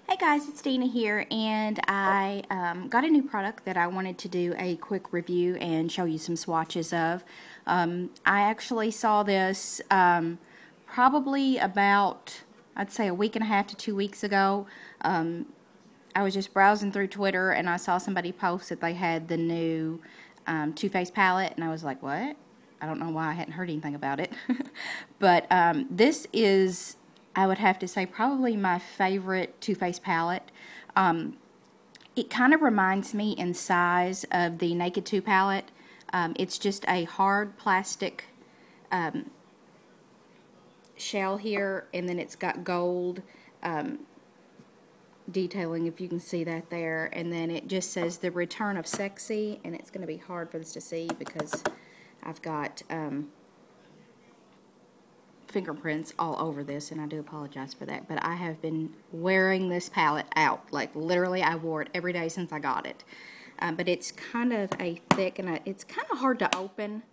Hey guys, it's Dina here, and I got a new product that I wanted to do a quick review and show you some swatches of. I actually saw this probably about, I'd say, a week and a half to 2 weeks ago. I was just browsing through Twitter and I saw somebody post that they had the new Too Faced palette, and I was like, what? I don't know why I hadn't heard anything about it. But this is, I would have to say, probably my favorite Too Faced palette. It kind of reminds me in size of the Naked 2 palette. It's just a hard plastic shell here, and then it's got gold detailing, if you can see that there, and then it just says The Return of Sexy, and it's going to be hard for this to see because I've got fingerprints all over this, and I do apologize for that, but I have been wearing this palette out. Like, literally, I wore it every day since I got it. But it's kind of a thick, and it's kind of hard to open,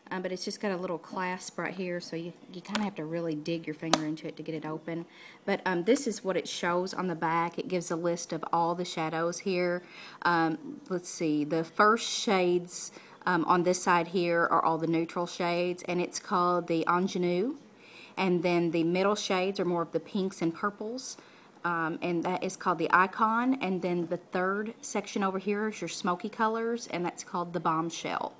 but it's just got a little clasp right here, so you kind of have to really dig your finger into it to get it open. But this is what it shows on the back. It gives a list of all the shadows here. Let's see, the first shades on this side here are all the neutral shades, and it's called the Aunjanue. And then the middle shades are more of the pinks and purples, and that is called the Icon. And then the third section over here is your smoky colors, and that's called the Bombshell.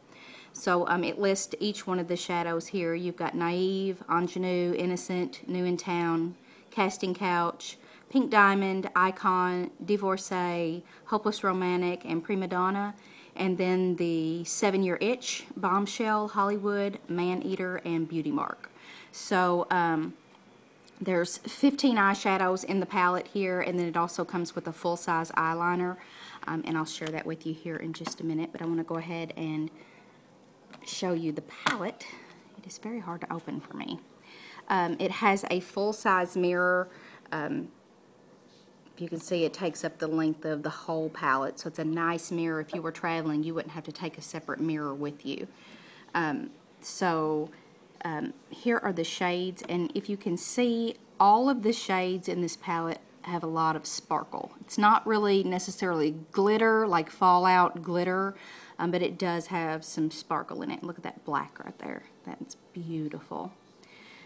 So it lists each one of the shadows here. You've got Naive, Aunjanue, Innocent, New in Town, Casting Couch, Pink Diamond, Icon, Divorcee, Hopeless Romantic, and Prima Donna. And then the 7-Year Itch, Bombshell, Hollywood, Man Eater, and Beauty Mark. So there's 15 eyeshadows in the palette here, and then it also comes with a full-size eyeliner. And I'll share that with you here in just a minute, but I want to go ahead and show you the palette. It is very hard to open for me. It has a full-size mirror. You can see it takes up the length of the whole palette, so it's a nice mirror. If you were traveling, you wouldn't have to take a separate mirror with you. Here are the shades, and if you can see, all of the shades in this palette have a lot of sparkle. It's not really necessarily glitter, like Fallout glitter, but it does have some sparkle in it. Look at that black right there. That's beautiful.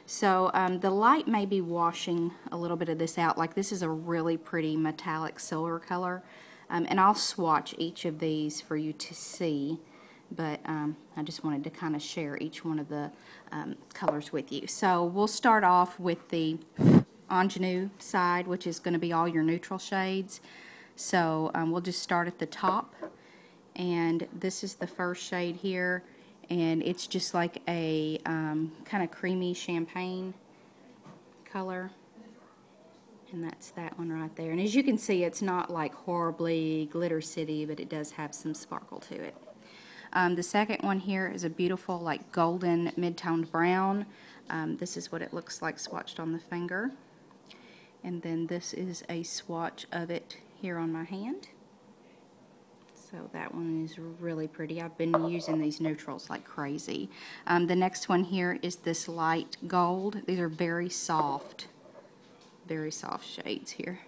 So the light may be washing a little bit of this out. Like, this is a really pretty metallic silver color, and I'll swatch each of these for you to see. But I just wanted to kind of share each one of the colors with you. So we'll start off with the Aunjanue side, which is going to be all your neutral shades. So we'll just start at the top, and this is the first shade here, and it's just like a kind of creamy champagne color, and that's that one right there. And as you can see, it's not like horribly Glitter City, but it does have some sparkle to it. The second one here is a beautiful, like, golden mid-toned brown. This is what it looks like swatched on the finger. And then this is a swatch of it here on my hand. So that one is really pretty. I've been using these neutrals like crazy. The next one here is this light gold. These are very soft shades here.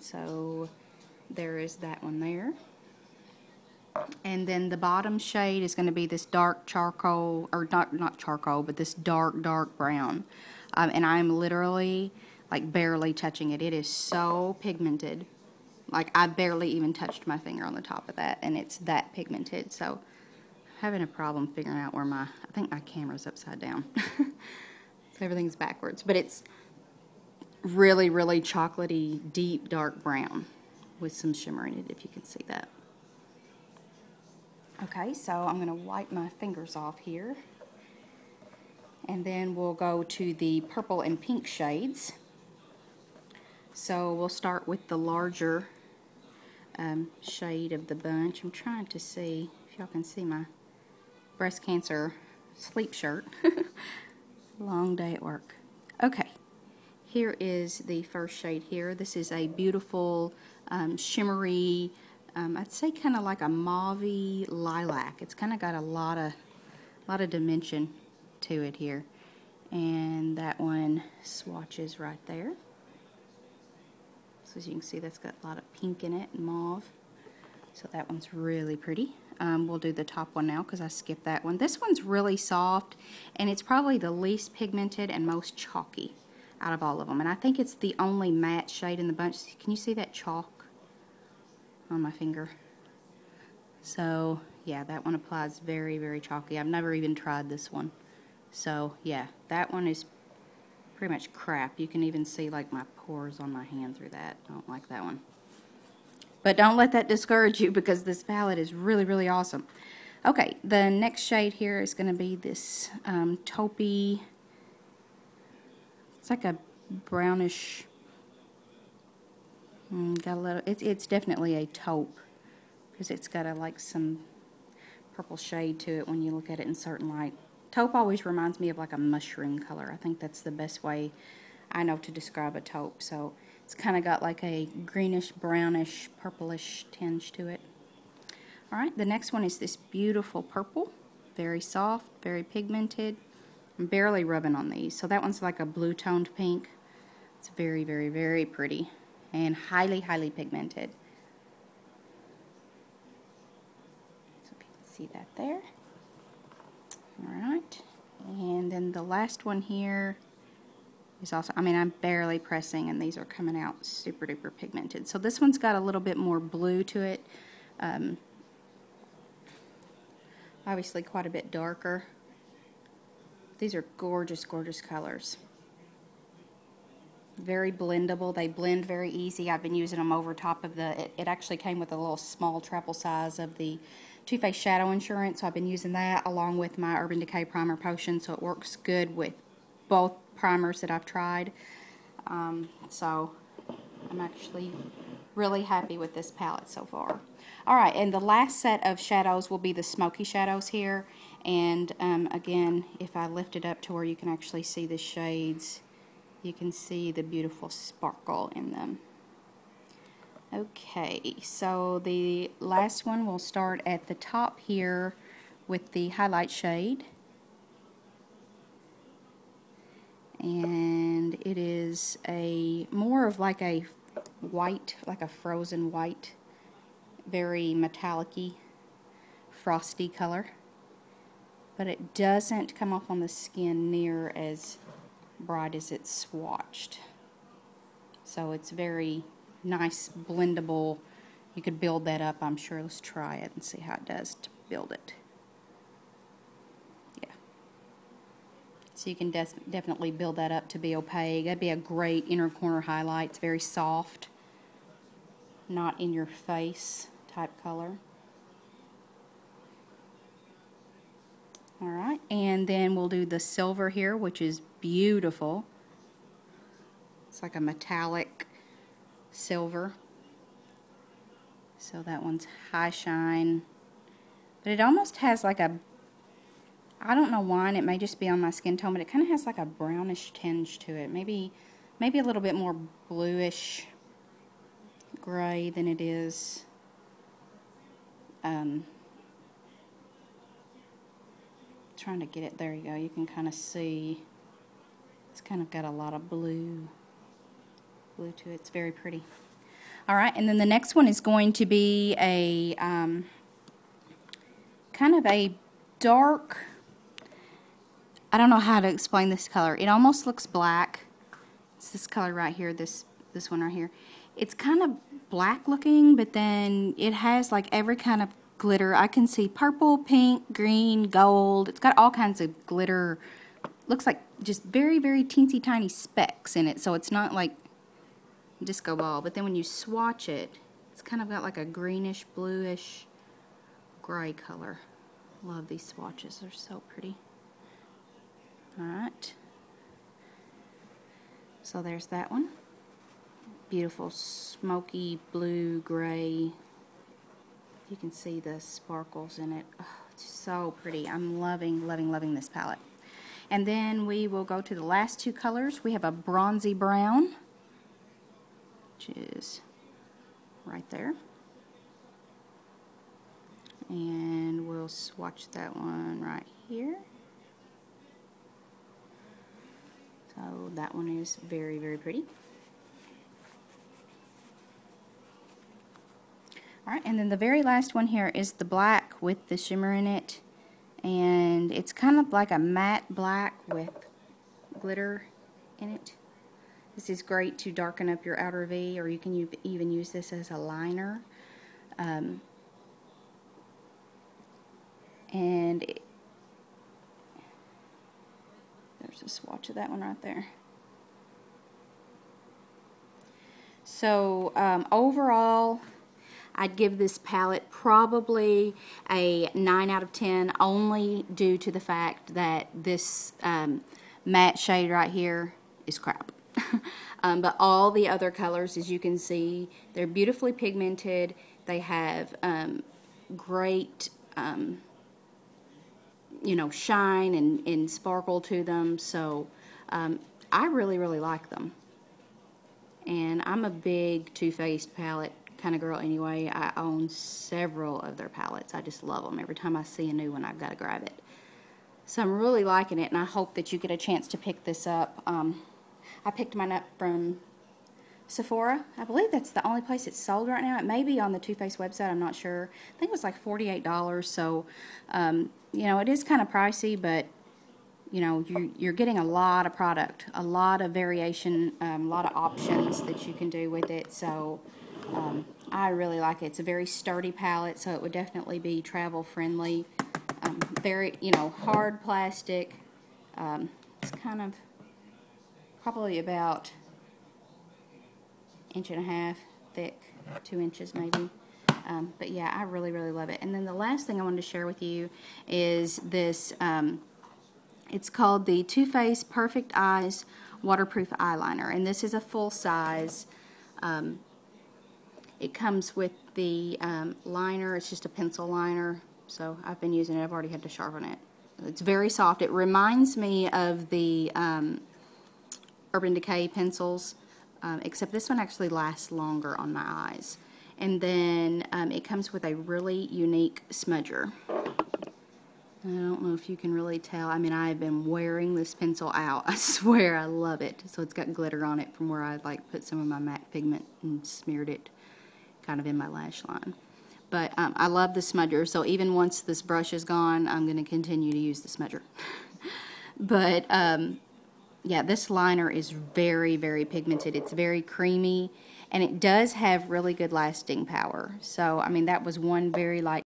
So there is that one there. And then the bottom shade is going to be this dark charcoal, or not charcoal, but this dark brown. And I'm literally, like, barely touching it. It is so pigmented. Like, I barely even touched my finger on the top of that, and it's that pigmented. So I'm having a problem figuring out where I think my camera's upside down. So everything's backwards. But it's really, really chocolatey, deep, dark brown with some shimmer in it, if you can see that. Okay, so I'm going to wipe my fingers off here, and then we'll go to the purple and pink shades. So we'll start with the larger shade of the bunch. I'm trying to see if y'all can see my breast cancer sleep shirt. Long day at work. Okay, here is the first shade here. This is a beautiful shimmery, I'd say kind of like a mauve-y lilac. It's kind of got a lot of dimension to it here. And that one swatches right there. So as you can see, that's got a lot of pink in it and mauve. So that one's really pretty. We'll do the top one now because I skipped that one. This one's really soft, and it's probably the least pigmented and most chalky out of all of them. And I think it's the only matte shade in the bunch. Can you see that chalk on my finger? So yeah, that one applies very, very chalky. I've never even tried this one. So yeah, that one is pretty much crap. You can even see like my pores on my hand through that. I don't like that one. But don't let that discourage you because this palette is really, really awesome. Okay, the next shade here is going to be this taupey. It's like a brownish. Got a little. It's definitely a taupe because it's got a like some purple shade to it when you look at it in certain light. Taupe always reminds me of like a mushroom color. I think that's the best way I know to describe a taupe. So it's kind of got like a greenish, brownish, purplish tinge to it. Alright, the next one is this beautiful purple. Very soft, very pigmented. I'm barely rubbing on these. So that one's like a blue toned pink. It's very, very, very pretty. And highly, highly pigmented. So you can see that there. Alright, and then the last one here is also, I mean, I'm barely pressing and these are coming out super duper pigmented. So this one's got a little bit more blue to it. Obviously quite a bit darker. These are gorgeous, gorgeous colors. Very blendable. They blend very easy. I've been using them over top of the, it actually came with a little small travel size of the Too Faced Shadow Insurance, so I've been using that along with my Urban Decay Primer Potion, so it works good with both primers that I've tried. So I'm actually really happy with this palette so far. Alright, and the last set of shadows will be the smoky shadows here, and again, if I lift it up to where you can actually see the shades, you can see the beautiful sparkle in them. Okay, so the last one will start at the top here with the highlight shade. And it is a more of like a white, like a frozen white, very metallic-y, frosty color. But it doesn't come off on the skin near as bright as it's swatched. So it's very nice, blendable. You could build that up, I'm sure. Let's try it and see how it does to build it. Yeah. So you can definitely build that up to be opaque. That'd be a great inner corner highlight. It's very soft, not in your face type color. Alright, and then we'll do the silver here, which is beautiful. It's like a metallic silver. So that one's high shine. But it almost has like a, I don't know why, and it may just be on my skin tone, but it kind of has like a brownish tinge to it. Maybe a little bit more bluish gray than it is trying to get it, there you go, you can kind of see it's kind of got a lot of blue to it. It's very pretty. Alright, and then the next one is going to be a kind of a dark, I don't know how to explain this color. It almost looks black. It's this color right here, this one right here. It's kind of black looking, but then it has like every kind of glitter. I can see purple, pink, green, gold. It's got all kinds of glitter. Looks like just very, very teensy tiny specks in it. So it's not like disco ball. But then when you swatch it, it's kind of got like a greenish, bluish, gray color. Love these swatches. They're so pretty. Alright. So there's that one. Beautiful smoky blue, gray. You can see the sparkles in it. Oh, it's so pretty. I'm loving, loving, loving this palette. And then we will go to the last two colors. We have a bronzy brown, which is right there. And we'll swatch that one right here. So that one is very, very pretty. Alright, and then the very last one here is the black with the shimmer in it. And it's kind of like a matte black with glitter in it. This is great to darken up your outer V, or you can even use this as a liner. There's a swatch of that one right there. So overall, I'd give this palette probably a 9 out of 10, only due to the fact that this matte shade right here is crap. But all the other colors, as you can see, they're beautifully pigmented. They have great, you know, shine and sparkle to them. So I really, really like them. And I'm a big Too Faced palette kind of girl anyway. I own several of their palettes. I just love them. Every time I see a new one, I've got to grab it. So I'm really liking it, and I hope that you get a chance to pick this up. I picked mine up from Sephora. I believe that's the only place it's sold right now. It may be on the Too Faced website. I'm not sure. I think it was like $48. So, you know, it is kind of pricey, but you know, you're getting a lot of product, a lot of variation, a lot of options that you can do with it. So I really like it. It's a very sturdy palette, so it would definitely be travel friendly. Very, you know, hard plastic. It's kind of probably about 1.5 inches thick, 2 inches maybe. But yeah, I really, really love it. And then the last thing I wanted to share with you is this. It's called the Too Faced Perfect Eyes Waterproof Eyeliner, and this is a full size. It comes with the liner. It's just a pencil liner, so I've been using it. I've already had to sharpen it. It's very soft. It reminds me of the Urban Decay pencils, except this one actually lasts longer on my eyes. And then it comes with a really unique smudger. I don't know if you can really tell. I mean, I've been wearing this pencil out. I swear I love it. So it's got glitter on it from where I like put some of my MAC pigment and smeared it kind of in my lash line. But I love the smudger. So even once this brush is gone, I'm going to continue to use the smudger. But yeah, this liner is very, very pigmented. It's very creamy, and it does have really good lasting power. So, I mean, that was one very light